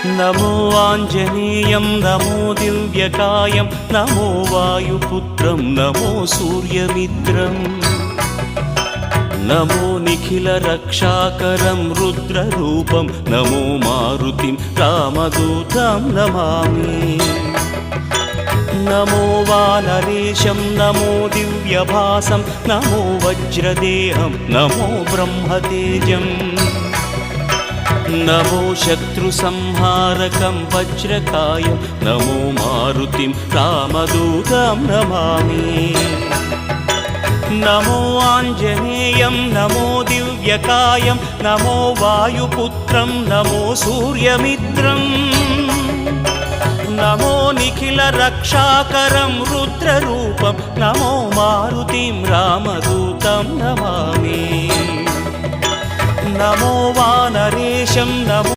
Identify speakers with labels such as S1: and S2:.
S1: नमो आञ्जनेयं नमो दिव्यकायं नमो वायुपुत्रं नमो सूर्यमित्रम् नमो निखिलरक्षाकरं रुद्ररूपं नमो मारुतिं रामदूतं Namami नमो वानरेशं नमो दिव्यभासं नमो वज्रदेहं नमो ब्रह्मतेजम् नमो शत्रुसंहारकं वज्रकायं नमो मारुतिं रामदूतं Namami नमो आञ्जनेयं नमो दिव्यकायं नमो वायुपुत्रं नमो सूर्यमित्रम् नमो निखिलरक्षाकरं रुद्ररूपं नमो मारुतिं रामदूतं Namami नमो वानरेशं नमो